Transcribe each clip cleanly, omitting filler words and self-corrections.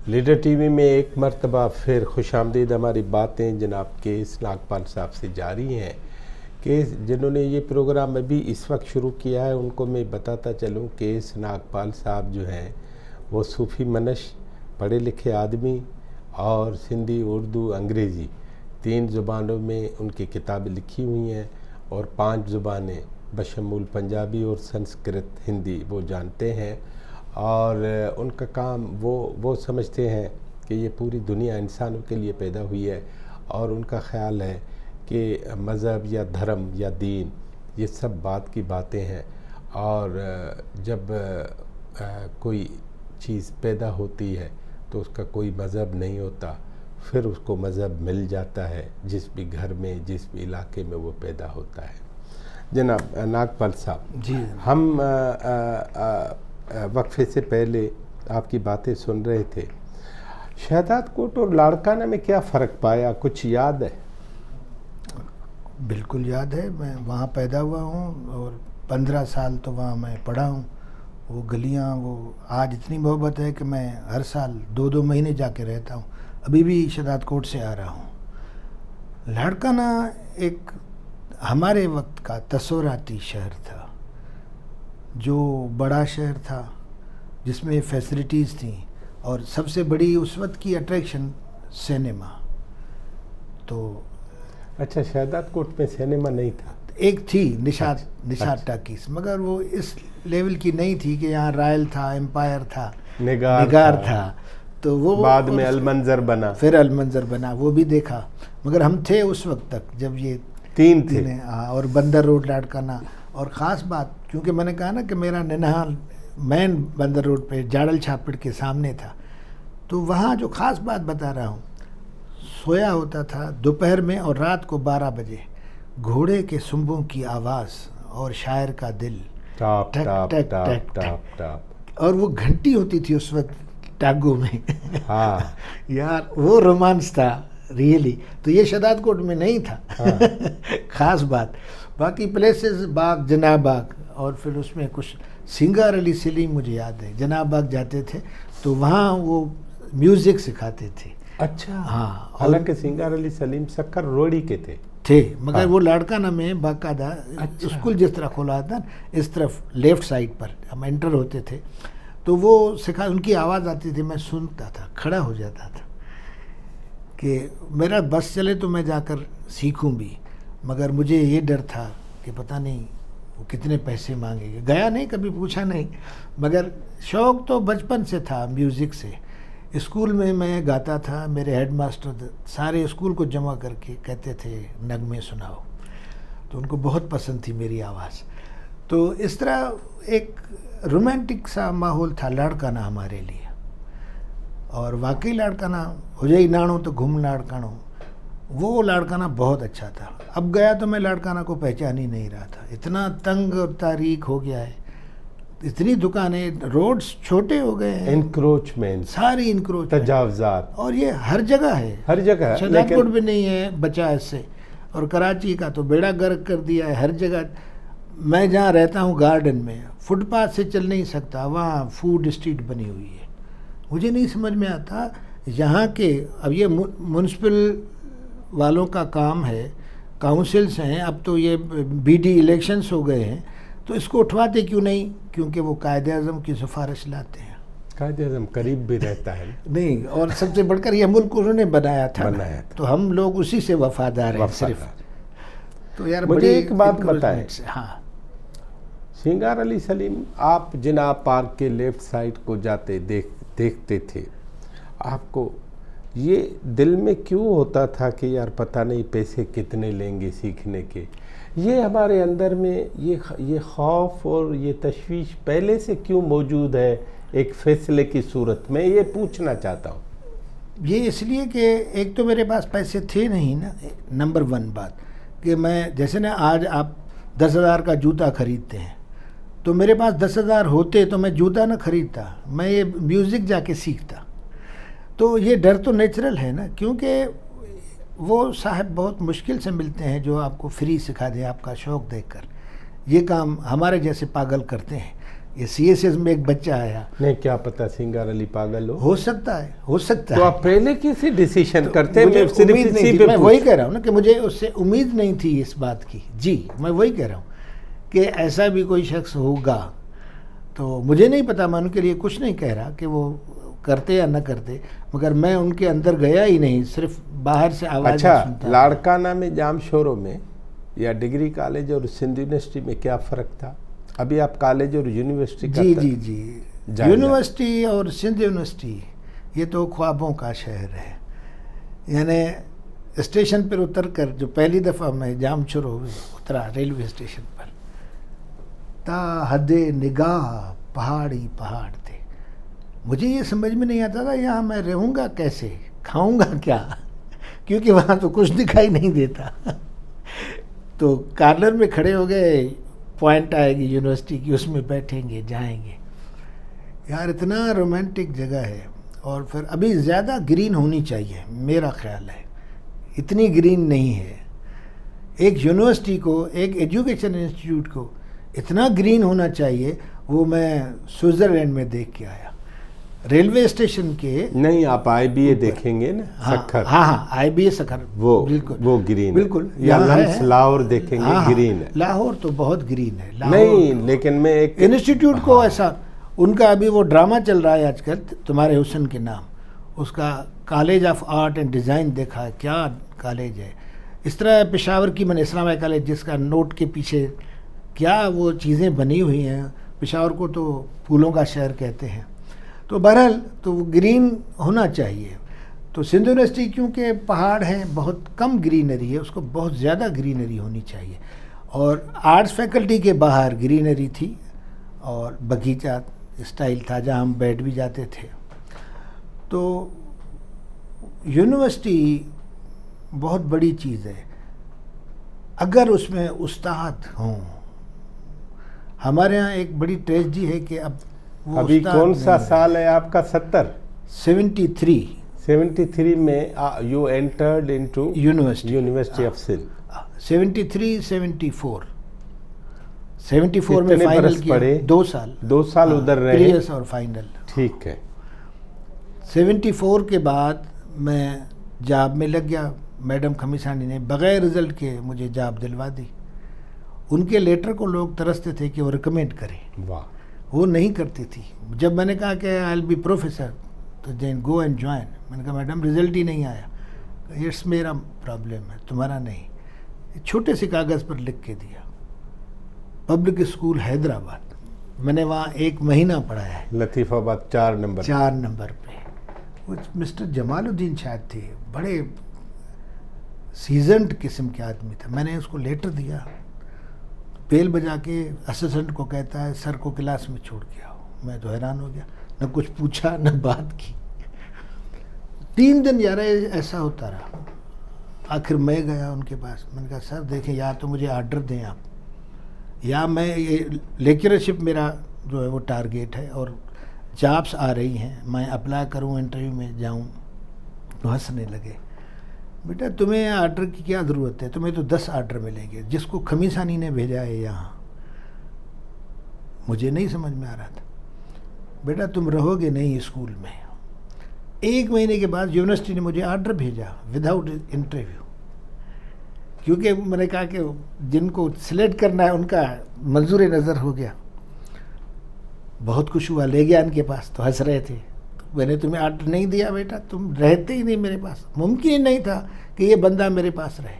Leader TV में एक मर्तबा फिर खुशामदीद। हमारी बातें जनाब केस नागपाल साहब से जारी हैं। केस जिन्होंने ये प्रोग्राम अभी इस वक्त शुरू किया है उनको मैं बताता चलूँ, केस नागपाल साहब जो हैं वो सूफ़ी मनश, पढ़े लिखे आदमी और सिंधी, उर्दू, अंग्रेज़ी 3 ज़ुबानों में उनकी किताबें लिखी हुई हैं और 5 ज़ुबानें बशमूल पंजाबी और संस्कृत, हिंदी वो जानते हैं। और उनका काम वो समझते हैं कि ये पूरी दुनिया इंसानों के लिए पैदा हुई है और उनका ख़्याल है कि मज़हब या धर्म या दीन ये सब बात की बातें हैं। और जब कोई चीज़ पैदा होती है तो उसका कोई मज़हब नहीं होता, फिर उसको मज़हब मिल जाता है जिस भी घर में, जिस भी इलाके में वो पैदा होता है। जनाब नागपाल साहब जी, हम वक्फे से पहले आपकी बातें सुन रहे थे। शहजाद कोट और लाड़काना में क्या फ़र्क पाया, कुछ याद है? बिल्कुल याद है। मैं वहाँ पैदा हुआ हूँ और 15 साल तो वहाँ मैं पढ़ा हूँ। वो गलियाँ, वो आज इतनी मोहब्बत है कि मैं हर साल 2-2 महीने जाके रहता हूँ। अभी भी शहजाद कोट से आ रहा हूँ। लाड़काना एक हमारे वक्त का तसव्वुराती शहर था, जो बड़ा शहर था जिसमें फैसिलिटीज़ थी और सबसे बड़ी उस वक्त की अट्रैक्शन सिनेमा। तो अच्छा, शहजाद कोट में सिनेमा नहीं था? एक थी निशात टाकीस, मगर वो इस लेवल की नहीं थी कि यहाँ रॉयल था, एम्पायर था, निगार था। तो वो बाद में अलमंजर बना, फिर अलमंजर बना, वो भी देखा। मगर हम थे उस वक्त तक जब ये 3 थे। और बंदर रोड लाड़काना। और ख़ास बात, क्योंकि मैंने कहा ना कि मेरा ननिहाल मैन बंदर रोड पे जाड़ल छापड़ के सामने था, तो वहाँ जो ख़ास बात बता रहा हूँ, सोया होता था दोपहर में और रात को 12 बजे घोड़े के सुंबों की आवाज़ और शायर का दिल टाप टक टाप टक टाप टक टाप टाप, और वो घंटी होती थी उस वक्त टागो में। हाँ यार वो रोमांस था रियली। तो ये शहजाद कोट में नहीं था। हाँ। ख़ास बात। बाकी प्लेसेस, बाग, जनाब बाग, और फिर उसमें कुछ सिंगार अली सलीम, मुझे याद है जनाब बाग जाते थे तो वहाँ वो म्यूज़िक सिखाते थे। अच्छा, हाँ, हालांकि सिंगार अली सलीम सक्कर रोड़ी के थे, मगर हाँ। वो लाड़काना में बाकायदा अच्छा। स्कूल जिस तरह खोला था, इस तरफ लेफ़्ट साइड पर हम एंटर होते थे तो वो सिखा, उनकी आवाज़ आती थी, मैं सुनता था, खड़ा हो जाता था कि मेरा बस चले तो मैं जाकर सीखूं भी। मगर मुझे ये डर था कि पता नहीं वो कितने पैसे मांगेंगे। गया नहीं, कभी पूछा नहीं, मगर शौक़ तो बचपन से था म्यूज़िक से। स्कूल में मैं गाता था, मेरे हेडमास्टर सारे स्कूल को जमा करके कहते थे नगमे सुनाओ, तो उनको बहुत पसंद थी मेरी आवाज़। तो इस तरह एक रोमांटिक सा माहौल था लाड़काना हमारे लिए। और वाकई लाड़काना हुजई नाणो तो घूम लाड़कानो, वो लाड़काना बहुत अच्छा था। अब गया तो मैं लाड़काना को पहचान ही नहीं रहा था, इतना तंग और तारीख हो गया है, इतनी दुकानें, रोड्स छोटे हो गए हैं, इंक्रोचमेंट, सारी इंक्रोच, तजावजात, और ये हर जगह है, हर जगह। शहजाद कोट भी नहीं है बचा इससे, और कराची का तो बेड़ा गर्क कर दिया है हर जगह। मैं जहाँ रहता हूँ गार्डन में, फुटपाथ से चल नहीं सकता, वहाँ फूड स्ट्रीट बनी हुई है। मुझे नहीं समझ में आता यहाँ के, अब ये म्यूनसिपल वालों का काम है, काउंसिल्स हैं, अब तो ये बीडी इलेक्शंस हो गए हैं, तो इसको उठवाते क्यों नहीं? क्योंकि वो कायदे-ए-आज़म की सिफारिश लाते हैं। कायदे-ए-आज़म करीब भी रहता है नहीं, और सबसे बढ़कर यह मुल्क उन्होंने बनाया था, तो हम लोग उसी से वफादार हैं सिर्फ। तो यार मुझे एक बात बताएं, हाँ, सिंगार अली सलीम, आप जिनाब पार्क के लेफ़्ट साइड को जाते देखते थे, आपको ये दिल में क्यों होता था कि यार पता नहीं पैसे कितने लेंगे सीखने के? ये हमारे अंदर में ये खौफ और ये तशवीश पहले से क्यों मौजूद है एक फ़ैसले की सूरत में? ये पूछना चाहता हूँ। ये इसलिए कि एक तो मेरे पास पैसे थे नहीं ना, नंबर 1 बात, कि मैं जैसे ना आज आप 10,000 का जूता खरीदते हैं, तो मेरे पास 10,000 होते तो मैं जूता ना खरीदता, मैं ये म्यूज़िक जाके सीखता। तो ये डर तो नेचुरल है ना, क्योंकि वो साहब बहुत मुश्किल से मिलते हैं जो आपको फ्री सिखा दें आपका शौक़ देखकर। ये काम हमारे जैसे पागल करते हैं, ये CSS में एक बच्चा आया, नहीं क्या पता सिंगार अली पागल हो सकता है, हो सकता तो है। आप पहले किसी डिसीजन करते मुझे मैं सिर्फ उम्मीद नहीं इसी थी, पे मैं पूछ- वही कह रहा हूँ ना कि मुझे उससे उम्मीद नहीं थी इस बात की। जी, मैं वही कह रहा हूँ कि ऐसा भी कोई शख्स होगा। तो मुझे नहीं पता, मैं उनके लिए कुछ नहीं कह रहा कि वो करते या न करते, मगर मैं उनके अंदर गया ही नहीं, सिर्फ बाहर से आवाज़ अच्छा, सुनता। लाड़काना में जाम शोरों में या डिग्री कॉलेज और सिंध यूनिवर्सिटी में क्या फ़र्क था? अभी आप कॉलेज और यूनिवर्सिटी का जी तर- जी जी, जायजा। यूनिवर्सिटी और सिंध यूनिवर्सिटी ये तो ख्वाबों का शहर है। यानी स्टेशन पर उतर कर जो पहली दफ़ा मैं जाम शोरों में उतरा रेलवे स्टेशन पर, ता हदे निगाह पहाड़ी पहाड़ थे। मुझे ये समझ में नहीं आता था यहाँ मैं रहूँगा कैसे, खाऊंगा क्या, क्योंकि वहाँ तो कुछ दिखाई नहीं देता। तो कार्नर में खड़े हो गए, पॉइंट आएगी यूनिवर्सिटी की, उसमें बैठेंगे जाएंगे। यार इतना रोमांटिक जगह है। और फिर अभी ज़्यादा ग्रीन होनी चाहिए, मेरा ख्याल है इतनी ग्रीन नहीं है। एक यूनिवर्सिटी को, एक एजुकेशन इंस्टीट्यूट को इतना ग्रीन होना चाहिए, वो मैं स्विट्ज़रलैंड में देख के आया। रेलवे स्टेशन के नहीं, आप IBA देखेंगे ना, हाँ सखर हाँ IBA सखर, वो बिल्कुल वो ग्रीन है। बिल्कुल या यहाँ लम्स है। लाहौर देखेंगे, हाँ, ग्रीन है। लाहौर तो बहुत ग्रीन है। नहीं, लेकिन मैं एक इंस्टीट्यूट को ऐसा, उनका अभी वो ड्रामा चल रहा है आजकल तुम्हारे हुस्न के नाम, उसका college of art and design देखा है, क्या कॉलेज है। इस तरह पेशावर की मैंने इस्लामिया कॉलेज, जिसका नोट के पीछे क्या वो चीज़ें बनी हुई हैं। पेशावर को तो फूलों का शहर कहते हैं। तो बहरहाल तो वो ग्रीन होना चाहिए। तो सिंध यूनिवर्सिटी क्योंकि पहाड़ हैं, बहुत कम ग्रीनरी है, उसको बहुत ज़्यादा ग्रीनरी होनी चाहिए। और आर्ट्स फैकल्टी के बाहर ग्रीनरी थी और बगीचा स्टाइल था जहाँ हम बैठ भी जाते थे। तो यूनिवर्सिटी बहुत बड़ी चीज़ है अगर उसमें उस्ताद हों। हमारे यहाँ एक बड़ी ट्रेजेडी है कि अब वो अभी उस्ताद कौन सा नहीं साल है आपका? 73 73 में you entered into university of Sindh. 73 74 में कितने फाइनल बरस किया, पढ़े? 2 साल। 2 साल उधर रहे। प्रीवियस और फाइनल। ठीक है। 74 के बाद मैं जॉब में लग गया। मैडम खमीसानी ने बग़ैर रिज़ल्ट के मुझे जॉब दिलवा दी। उनके लेटर को लोग तरसते थे कि वो रिकमेंड करें, वाह। वो नहीं करती थी। जब मैंने कहा कि आई विल बी प्रोफेसर, तो देन गो एंड ज्वाइन। मैंने कहा मैडम रिज़ल्ट ही नहीं आया। इट्स मेरा प्रॉब्लम है, तुम्हारा नहीं। छोटे से कागज़ पर लिख के दिया। पब्लिक स्कूल हैदराबाद, मैंने वहाँ 1 महीना पढ़ाया है। लतीफ़ाबाद 4 नंबर। 4 नंबर पे वो मिस्टर जमालुद्दीन शायद थे, बड़े सीजन्ड किस्म के आदमी था। मैंने उसको लेटर दिया, बेल बजा के असिस्टेंट को कहता है सर को क्लास में छोड़ के आओ। मैं तो हैरान हो गया, न कुछ पूछा न बात की। 3 दिन जा रहे ऐसा होता रहा। आखिर मैं गया उनके पास। मैंने कहा सर देखें, या तो मुझे आर्डर दें आप, या मैं ये लेक्चरशिप मेरा जो है वो टारगेट है और जॉब्स आ रही हैं, मैं अप्लाई करूं, इंटरव्यू में जाऊं। तो हंसने लगे। बेटा तुम्हें आर्डर की क्या ज़रूरत है, तुम्हें तो 10 आर्डर मिलेंगे। जिसको खमीसानी ने भेजा है यहाँ, मुझे नहीं समझ में आ रहा था। बेटा तुम रहोगे नहीं स्कूल में। 1 महीने के बाद यूनिवर्सिटी ने मुझे आर्डर भेजा विदाउट इंटरव्यू, क्योंकि मैंने कहा कि जिनको सिलेक्ट करना है उनका मंजूर नज़र हो गया। बहुत खुश हुआ, ले गया इनके पास। तो हंस रहे थे। मैंने तुम्हें आर्डर नहीं दिया बेटा, तुम रहते ही नहीं मेरे पास, मुमकिन ही नहीं था कि ये बंदा मेरे पास रहे।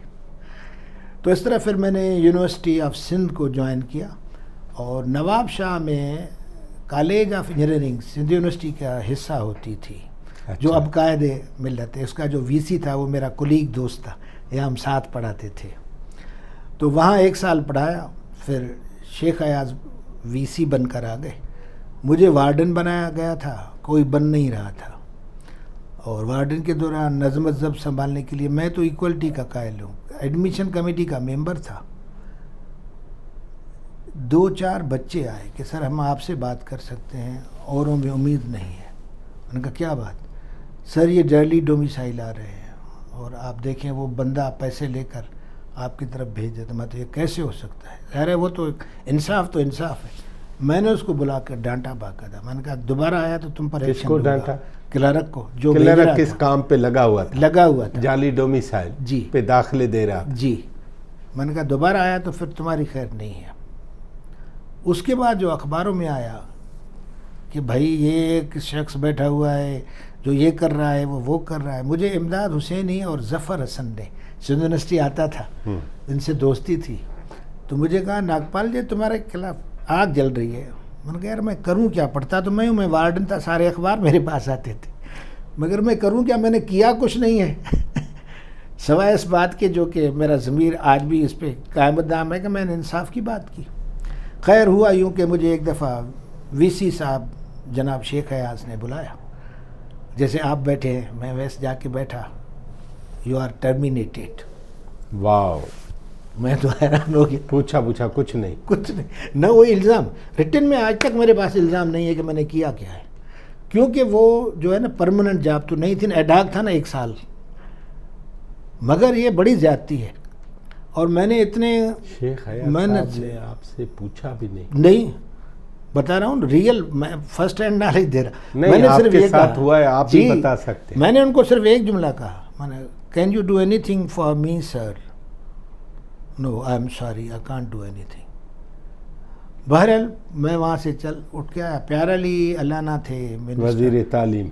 तो इस तरह फिर मैंने यूनिवर्सिटी ऑफ सिंध को ज्वाइन किया और नवाब शाह में college of engineering Sindh university का हिस्सा होती थी। अच्छा। जो अब कायदे मिलत है, उसका जो वीसी था वो मेरा कोलीग दोस्त था, या हम साथ पढ़ाते थे। तो वहाँ 1 साल पढ़ाया। फिर शेख अयाज वीसी बनकर आ गए। मुझे वार्डन बनाया गया था, कोई बन नहीं रहा था। और वार्डन के दौरान नज़्म ज़ब्त संभालने के लिए मैं तो इक्वलिटी का कायल हूँ, एडमिशन कमेटी का मेंबर था। 2-4 बच्चे आए कि सर हम आपसे बात कर सकते हैं, औरों में उम्मीद नहीं है। उनका क्या बात? सर ये डेली डोमिसाइल आ रहे हैं और आप देखें वो बंदा पैसे लेकर आपकी तरफ भेज देता। मैं तो ये कैसे हो सकता है? अरे वो तो इंसाफ तो इंसाफ है। मैंने उसको बुला कर डांटा बाकायदा। मैंने कहा दोबारा आया तो तुम पर एक्शन किसको लूंगा। डांटा? क्लर्क को, जो भेज क्लर्क रहा किस था, काम पे लगा हुआ था? लगा हुआ था जाली डोमिसाइल जी पे दाखिले दे रहा था। जी। मैंने कहा दोबारा आया तो फिर तुम्हारी खैर नहीं है। उसके बाद जो अखबारों में आया कि भाई ये एक शख्स बैठा हुआ है जो ये कर रहा है, वो कर रहा है। मुझे इमदाद हुसैनी और जफ़र हसन ने, सिंध यूनिवर्सिटी आता था, इनसे दोस्ती थी, तो मुझे कहा नागपाल जी तुम्हारे खिलाफ आग जल रही है। मैंने कहा यार मैं करूं क्या, पढ़ता तो मैं हूँ, मैं वार्डन था, सारे अखबार मेरे पास आते थे, मगर मैं करूं क्या, मैंने किया कुछ नहीं है। सवाए इस बात के जो कि मेरा ज़मीर आज भी इस पर कायम दाम है कि मैंने इंसाफ की बात की। खैर हुआ यूँ कि मुझे एक दफ़ा वीसी साहब जनाब शेख हयाज ने बुलाया, जैसे आप बैठे हैं मैं वैसे जाके बैठा, यू आर टर्मिनेटेड। वाह, मैं तो हैरान हो गया। पूछा कुछ नहीं? कुछ नहीं, न वो इल्ज़ाम रिटन में आज तक मेरे पास इल्ज़ाम नहीं है कि मैंने किया क्या है, क्योंकि वो जो है ना परमानेंट जॉब तो नहीं थी, एडहॉक था ना 1 साल, मगर ये बड़ी ज़्यादती है। और मैंने इतने शेख हयात मेहनत साहब ने आपसे पूछा भी नहीं, बता रहा हूँ रियल, मैं फर्स्ट हैंड नॉलेज दे रहा। नहीं, मैंने आपके ये साथ कहा, हुआ है, आप भी बता सकते हैं। मैंने उनको सिर्फ एक जुमला कहा, मैंने can you do anything for me sir? No I am sorry I can't do anything. बहरहाल मैं वहाँ से चल उठ के आया। प्यार अली अल्लाना थे वज़ीर तालीम,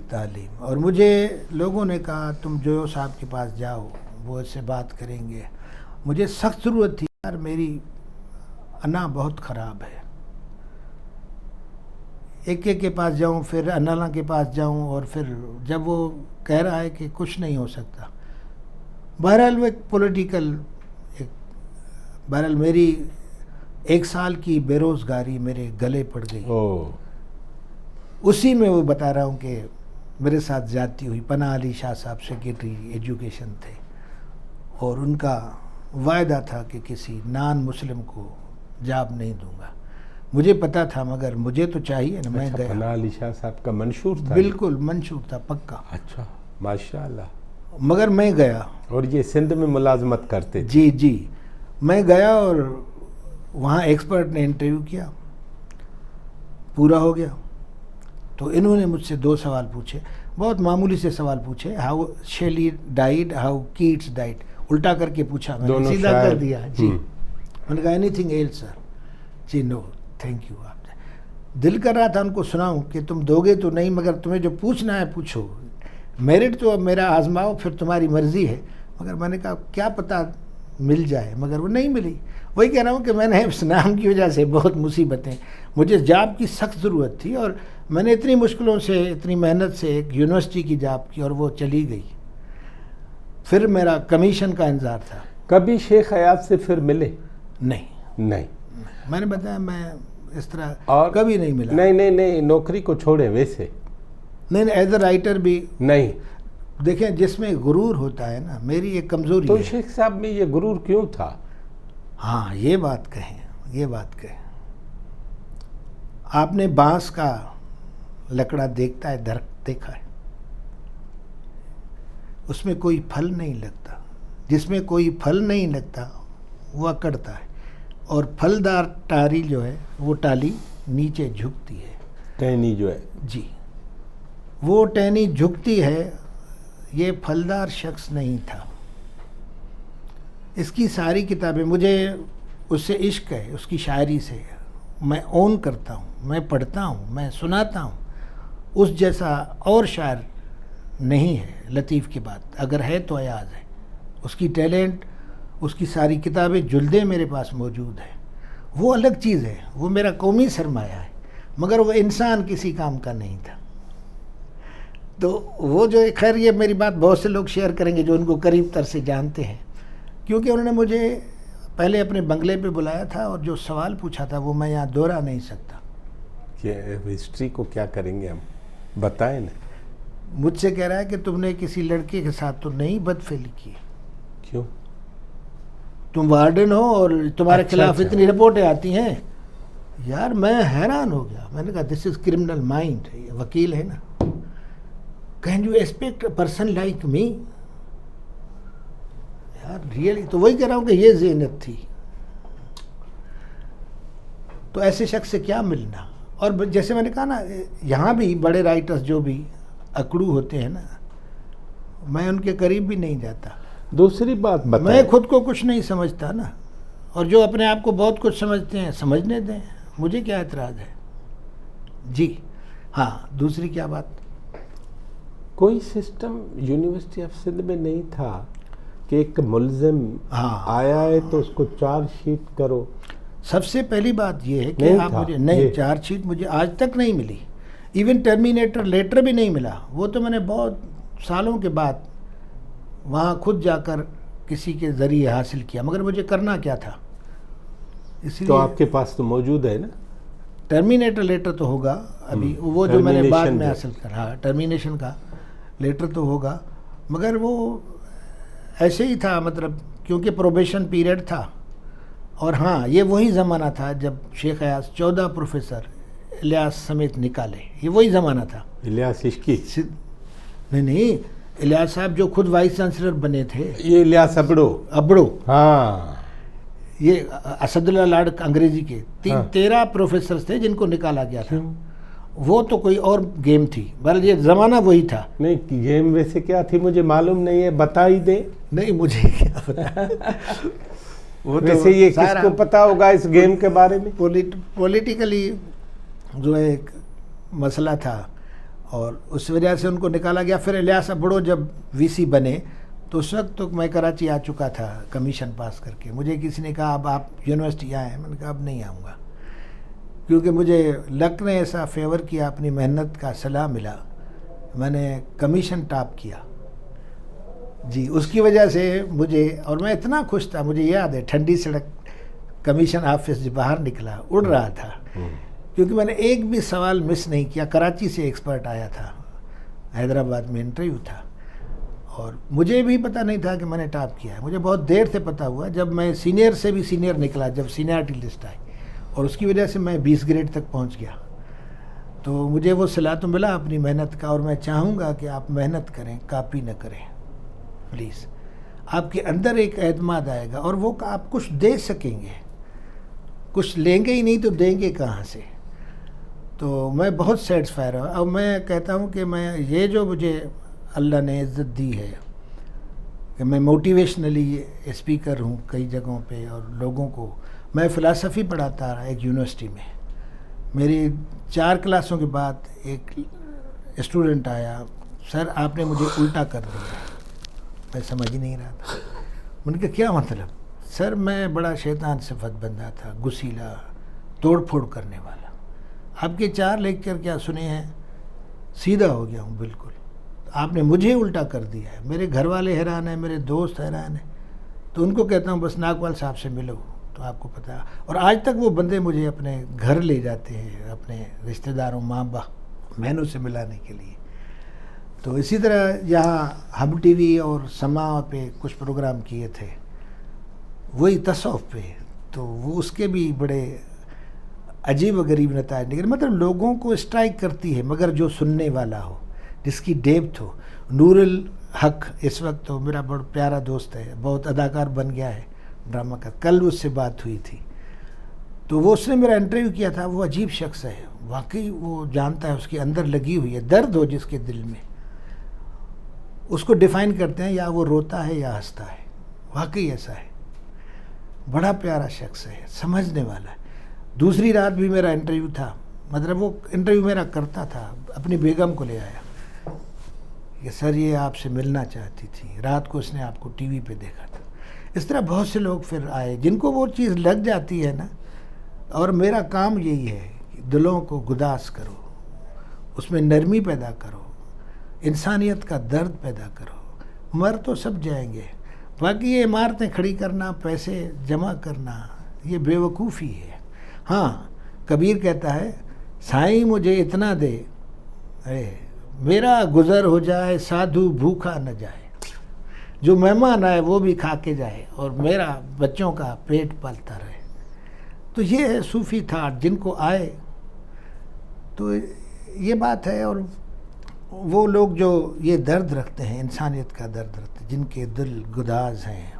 और मुझे लोगों ने कहा तुम जो साहब के पास जाओ, वो इससे बात करेंगे। मुझे सख्त ज़रूरत थी यार, मेरी अन्ना बहुत ख़राब है, एक के पास जाऊं, फिर अन्ना के पास जाऊं, और फिर जब वो कह रहा है कि कुछ नहीं हो सकता। बहरहाल वो एक पॉलिटिकल, बहरहाल मेरी 1 साल की बेरोज़गारी मेरे गले पड़ गई। उसी में वो बता रहा हूँ कि मेरे साथ ज़्यादती हुई। पनाह अली शाह साहब सेक्रेटरी एजुकेशन थे, और उनका वायदा था कि किसी नॉन मुस्लिम को जॉब नहीं दूंगा। मुझे पता था, मगर मुझे तो चाहिए ना। मैं गया। पनाह अली शाह साहब का मंशूर था? बिल्कुल मंशूर था, पक्का। अच्छा, माशाअल्लाह। मगर मैं गया, और ये सिंध में मुलाजमत करते थे? जी जी। मैं गया और वहाँ एक्सपर्ट ने इंटरव्यू किया, पूरा हो गया। तो इन्होंने मुझसे 2 सवाल पूछे, बहुत मामूली से सवाल पूछे। How Shelley died, how Keats died, उल्टा करके पूछा, मैंने सीधा कर दिया जी। मैंने कहा एनीथिंग एल्स सर? जी नो थैंक यू। आप दिल कर रहा था उनको सुनाऊं कि तुम दोगे तो नहीं, मगर तुम्हें जो पूछना है पूछो, मेरिट तो अब मेरा आजमाओ, फिर तुम्हारी मर्जी है। मगर मैंने कहा क्या पता मिल जाए, मगर वो नहीं मिली। वही कह रहा हूँ कि मैंने इस नाम की वजह से बहुत मुसीबतें, मुझे जॉब की सख्त ज़रूरत थी, और मैंने इतनी मुश्किलों से, इतनी मेहनत से एक यूनिवर्सिटी की जॉब की, और वो चली गई। फिर मेरा कमीशन का इंतज़ार था। कभी शेख हयात से फिर मिले? नहीं। मैंने बताया मैं इस तरह और कभी नहीं मिला। नहीं, नौकरी को छोड़े वैसे? नहीं, एज अ राइटर भी नहीं। देखें, जिसमें गुरूर होता है ना, मेरी एक कमज़ोरी तो है। शेख साहब में ये गुरूर क्यों था? हाँ, ये बात कहें। आपने बांस का लकड़ा देखता है, दरख्त देखा है, उसमें कोई फल नहीं लगता। जिसमें कोई फल नहीं लगता वो अकड़ता है, और फलदार टारी जो है वो टाली नीचे झुकती है। टहनी जो है जी, वो टहनी झुकती है। ये फलदार शख्स नहीं था। इसकी सारी किताबें, मुझे उससे इश्क है, उसकी शायरी से। मैं ओन करता हूँ, मैं पढ़ता हूँ, मैं सुनाता हूँ। उस जैसा और शायर नहीं है लतीफ़ के बाद, अगर है तो अयाज है। उसकी टैलेंट, उसकी सारी किताबें, जुल्दे मेरे पास मौजूद है। वो अलग चीज़ है, वो मेरा कौमी सरमाया है, मगर वो इंसान किसी काम का नहीं था। तो वो जो, खैर ये मेरी बात बहुत से लोग शेयर करेंगे जो उनको करीब तर से जानते हैं, क्योंकि उन्होंने मुझे पहले अपने बंगले पे बुलाया था, और जो सवाल पूछा था वो मैं यहाँ दोहरा नहीं सकता। हिस्ट्री को क्या करेंगे हम, बताएं ना। मुझसे कह रहा है कि तुमने किसी लड़के के साथ तो नहीं बदफेली की? क्यों? तुम वार्डन हो और तुम्हारे खिलाफ अच्छा। इतनी रिपोर्टें आती हैं। यार मैं हैरान हो गया। मैंने कहा दिस इज क्रिमिनल माइंड, वकील है ना। Can you expect a person like me? यार रियली, तो वही कह रहा हूँ कि ये ज़हनियत थी। तो ऐसे शख्स से क्या मिलना। और जैसे मैंने कहा ना, यहाँ भी बड़े राइटर्स जो भी अकड़ू होते हैं ना, मैं उनके करीब भी नहीं जाता। दूसरी बात बताएं। मैं खुद को कुछ नहीं समझता ना, और जो अपने आप को बहुत कुछ समझते हैं समझने दें, मुझे क्या एतराज़ है जी। हाँ, दूसरी क्या बात? कोई सिस्टम यूनिवर्सिटी ऑफ सिंध में नहीं था कि एक मुलजिम हाँ, आया है तो उसको चार्जशीट करो। सबसे पहली बात ये है कि नहीं आप था मुझे नहीं, ये। चार्जशीट मुझे आज तक नहीं मिली, इवन टर्मिनेटर लेटर भी नहीं मिला। वो तो मैंने बहुत सालों के बाद वहाँ खुद जाकर किसी के ज़रिए हासिल किया, मगर मुझे करना क्या था, इसलिए। तो आपके पास तो मौजूद है ना टर्मिनेटर लेटर तो होगा अभी, वो जो मैंने बाद Termination में जो। हासिल करा, टर्मिनेशन का लेटर तो होगा, मगर वो ऐसे ही था, मतलब क्योंकि प्रोबेशन पीरियड था। और हाँ, ये वही ज़माना था जब शेख अयाज 14 प्रोफेसर इलियास समेत निकाले, ये वही ज़माना था। इलियास इश्की, नहीं, इलियास साहब जो खुद वाइस चांसलर बने थे, ये इलियास अबड़ो। अबड़ो, हाँ, ये असदुल्ला लाड अंग्रेजी के हाँ। 13 प्रोफेसर थे जिनको निकाला गया था। वो तो कोई और गेम थी, बहरहाल ये ज़माना वही था। नहीं गेम वैसे क्या थी मुझे मालूम नहीं है, बता ही दे। नहीं, मुझे क्या पता। वो तो वैसे ये सारा किसको पता होगा इस गेम के बारे में? पॉलिटिकली जो है एक मसला था, और उस वजह से उनको निकाला गया। फिर इलियास अबड़ो जब वीसी बने तो उस वक्त तो मैं कराची आ चुका था कमीशन पास करके। मुझे किसी ने कहा अब आप यूनिवर्सिटी आए, मैंने कहा अब नहीं आऊँगा, क्योंकि मुझे लक ने ऐसा फेवर किया, अपनी मेहनत का सलाह मिला, मैंने कमीशन टॉप किया जी। उसकी वजह से मुझे, और मैं इतना खुश था, मुझे याद है ठंडी सड़क कमीशन ऑफिस से बाहर निकला, उड़ रहा था, क्योंकि मैंने एक भी सवाल मिस नहीं किया। कराची से एक्सपर्ट आया था, हैदराबाद में इंटरव्यू था, और मुझे भी पता नहीं था कि मैंने टॉप किया है। मुझे बहुत देर से पता हुआ जब मैं सीनियर से भी सीनियर निकला, जब सीनियरिटी लिस्ट आई, और उसकी वजह से मैं 20 ग्रेड तक पहुंच गया। तो मुझे वो सलाह तो मिला अपनी मेहनत का, और मैं चाहूँगा कि आप मेहनत करें, कॉपी न करें प्लीज़। आपके अंदर एक एतमाद आएगा, और वो आप कुछ दे सकेंगे, कुछ लेंगे ही नहीं तो देंगे कहाँ से। तो मैं बहुत सेटिस्फाई रहा। अब मैं कहता हूँ कि मैं ये जो मुझे अल्लाह ने इज़्ज़त दी है कि मैं मोटिवेशनली स्पीकर हूँ कई जगहों पे, और लोगों को मैं फ़िलासफ़ी पढ़ाता रहा एक यूनिवर्सिटी में। मेरी 4 क्लासों के बाद एक स्टूडेंट आया, सर आपने मुझे उल्टा कर दिया। मैं समझ ही नहीं रहा था। मैंने कहा क्या मतलब? सर मैं बड़ा शैतान सिफत बंदा था, गुस्सीला, तोड़ फोड़ करने वाला। आपके 4 लेक्चर क्या सुने हैं, सीधा हो गया हूँ बिल्कुल। आपने मुझे उल्टा कर दिया है, मेरे घर वाले हैरान हैं, मेरे दोस्त हैरान हैं। तो उनको कहता हूँ बस नागवाल साहब से मिलो तो आपको पता। और आज तक वो बंदे मुझे अपने घर ले जाते हैं, अपने रिश्तेदारों, माँ बहनों से मिलाने के लिए। तो इसी तरह यहाँ हब टीवी और समा पे कुछ प्रोग्राम किए थे, वही तसव्वुफ़ पे, तो वो उसके भी बड़े अजीब व गरीब नताइज निकले। मतलब लोगों को स्ट्राइक करती है, मगर जो सुनने वाला हो, जिसकी डेप्थ हो। नूरुल हक इस वक्त तो मेरा बड़ा प्यारा दोस्त है, बहुत अदाकार बन गया है ड्रामा का। कल उससे बात हुई थी, तो वो उसने मेरा इंटरव्यू किया था। वो अजीब शख्स है, वाकई वो जानता है, उसके अंदर लगी हुई है, दर्द हो जिसके दिल में, उसको डिफ़ाइन करते हैं, या वो रोता है या हंसता है। वाकई ऐसा है, बड़ा प्यारा शख्स है, समझने वाला है। दूसरी रात भी मेरा इंटरव्यू था, मतलब वो इंटरव्यू मेरा करता था, अपनी बेगम को ले आया कि सर ये आपसे मिलना चाहती थी, रात को उसने आपको टीवी पे देखा था। इस तरह बहुत से लोग फिर आए जिनको वो चीज़ लग जाती है ना। और मेरा काम यही है कि दिलों को गुदास करो, उसमें नरमी पैदा करो, इंसानियत का दर्द पैदा करो। मर तो सब जाएंगे, बाकी ये इमारतें खड़ी करना, पैसे जमा करना, ये बेवकूफ़ी है। हाँ, कबीर कहता है साईं मुझे इतना दे, अरे मेरा गुज़र हो जाए, साधु भूखा न जाए, जो मेहमान आए वो भी खा के जाए, और मेरा बच्चों का पेट पालता रहे। तो ये है सूफ़ी था, जिनको आए तो ये बात है। और वो लोग जो ये दर्द रखते हैं, इंसानियत का दर्द रखते हैं, जिनके दिल गुदाज हैं,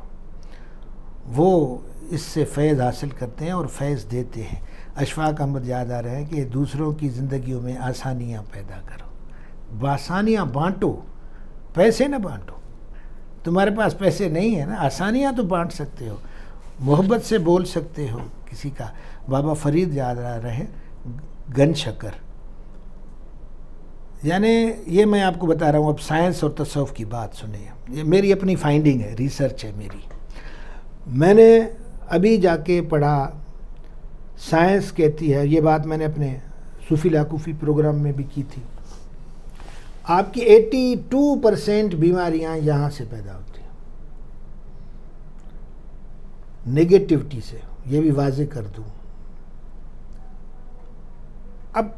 वो इससे फैज़ हासिल करते हैं और फैज़ देते हैं। अशफाक अहमद याद आ रहे हैं कि दूसरों की ज़िंदगियों में आसानियाँ पैदा करो, आसानियाँ बांटो, पैसे ना बांटो। तुम्हारे पास पैसे नहीं है ना, आसानियाँ तो बांट सकते हो, मोहब्बत से बोल सकते हो किसी का। बाबा फरीद याद आ रहे हैं, गन शकर, यानी ये मैं आपको बता रहा हूँ। अब साइंस और तसव्वुफ़ की बात सुनिए, ये मेरी अपनी फाइंडिंग है, रिसर्च है मेरी। मैंने अभी जाके पढ़ा, साइंस कहती है, ये बात मैंने अपने सूफ़ी लाकूफ़ी प्रोग्राम में भी की थी, आपकी 82% बीमारियां यहाँ से पैदा होती हैं, नेगेटिविटी से। ये भी वाजे कर दूँ, अब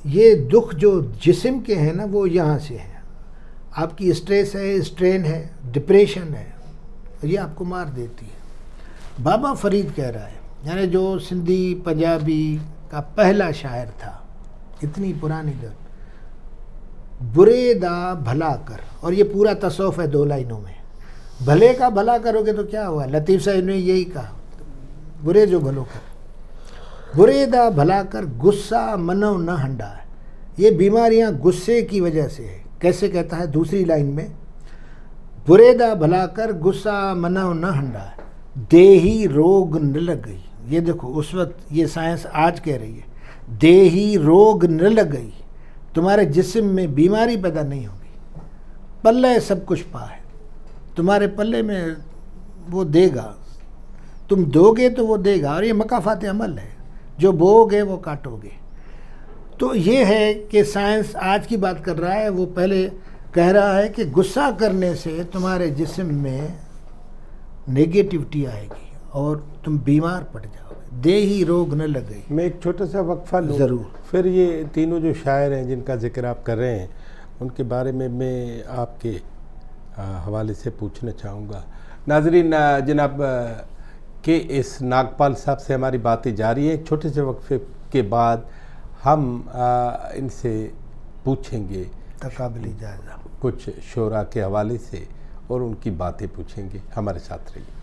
ये दुख जो जिस्म के हैं ना, वो यहाँ से हैं। आपकी स्ट्रेस है, स्ट्रेन है, डिप्रेशन है, ये आपको मार देती है। बाबा फरीद कह रहा है, यानी जो सिंधी पंजाबी का पहला शायर था, इतनी पुरानी दर, बुरे दा भला कर, और ये पूरा तसव्वुफ़ है 2 लाइनों में। भले का भला करोगे तो क्या हुआ, लतीफ़ साहब ने यही कहा, बुरे जो भलो कर, बुरे दा भला कर, गुस्सा मनो न हंडा है। ये बीमारियां गुस्से की वजह से है। कैसे कहता है दूसरी लाइन में, बुरे दा भला कर, गुस्सा मनो न हंडा है, देही रोग न लग गई। ये देखो, उस वक्त ये साइंस आज कह रही है, देही रोग न लग गई, तुम्हारे जिस्म में बीमारी पैदा नहीं होगी। पल्ले सब कुछ पा है, तुम्हारे पल्ले में वो देगा, तुम दोगे तो वो देगा, और ये मकाफात अमल है, जो बोओगे वो काटोगे। तो ये है कि साइंस आज की बात कर रहा है, वो पहले कह रहा है कि गुस्सा करने से तुम्हारे जिस्म में नेगेटिविटी आएगी और तुम बीमार पड़ जाओगे, देही रोग न लगे। मैं एक छोटा सा वक्फा लूँ, ज़रूर। फिर ये तीनों जो शायर हैं जिनका जिक्र आप कर रहे हैं, उनके बारे में मैं आपके हवाले से पूछना चाहूँगा। नाज़रीन, जनाब के इस नागपाल साहब से हमारी बातें जारी है। एक छोटे से वक्फे के बाद हम इनसे पूछेंगे तकाबली जायज़ा कुछ शोरा के हवाले से और उनकी बातें पूछेंगे। हमारे साथ रहिए।